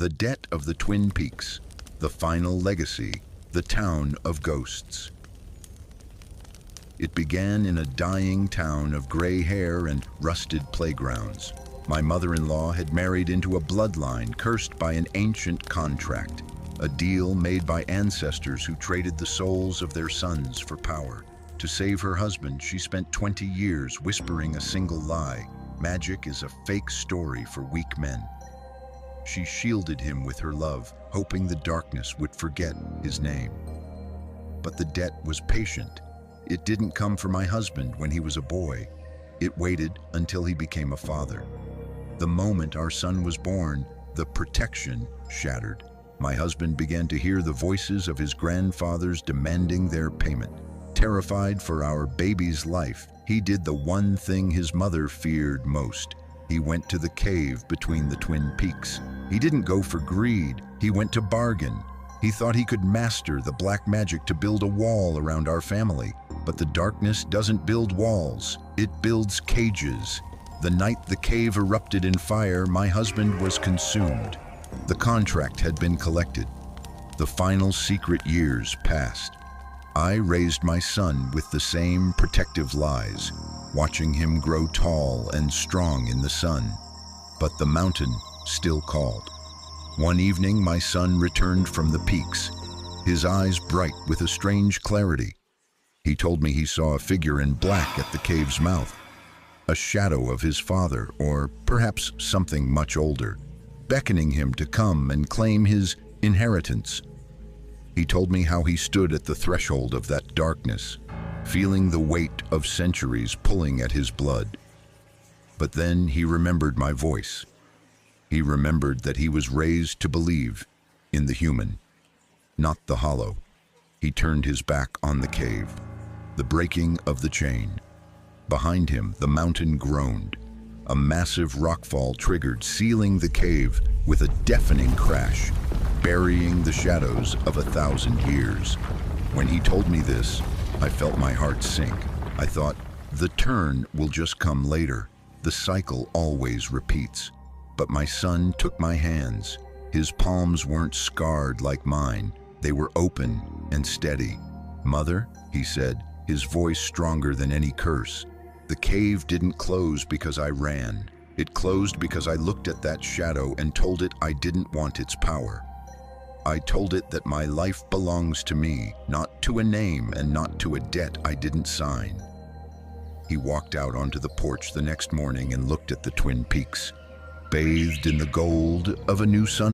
The Debt of the Twin Peaks, The Final Legacy, The Town of Ghosts. It began in a dying town of gray hair and rusted playgrounds. My mother-in-law had married into a bloodline cursed by an ancient contract, a deal made by ancestors who traded the souls of their sons for power. To save her husband, she spent 20 years whispering a single lie: magic is a fake story for weak men. She shielded him with her love, hoping the darkness would forget his name. But the debt was patient. It didn't come for my husband when he was a boy. It waited until he became a father. The moment our son was born, the protection shattered. My husband began to hear the voices of his grandfathers demanding their payment. Terrified for our baby's life, he did the one thing his mother feared most. He went to the cave between the Twin Peaks. He didn't go for greed, he went to bargain. He thought he could master the black magic to build a wall around our family. But the darkness doesn't build walls, it builds cages. The night the cave erupted in fire, my husband was consumed. The contract had been collected. The final secret years passed. I raised my son with the same protective lies, watching him grow tall and strong in the sun. But the mountain still called. One evening, my son returned from the peaks, his eyes bright with a strange clarity. He told me he saw a figure in black at the cave's mouth, a shadow of his father, or perhaps something much older, beckoning him to come and claim his inheritance. He told me how he stood at the threshold of that darkness, feeling the weight of centuries pulling at his blood. But then he remembered my voice. He remembered that he was raised to believe in the human, not the hollow. He turned his back on the cave, the breaking of the chain. Behind him, the mountain groaned. A massive rockfall triggered, sealing the cave with a deafening crash, burying the shadows of 1,000 years. When he told me this, I felt my heart sink. I thought, the turn will just come later. The cycle always repeats. But my son took my hands. His palms weren't scarred like mine. They were open and steady. "Mother," he said, his voice stronger than any curse. "The cave didn't close because I ran. It closed because I looked at that shadow and told it I didn't want its power. I told it that my life belongs to me, not to a name and not to a debt I didn't sign." He walked out onto the porch the next morning and looked at the Twin Peaks, bathed in the gold of a new sun.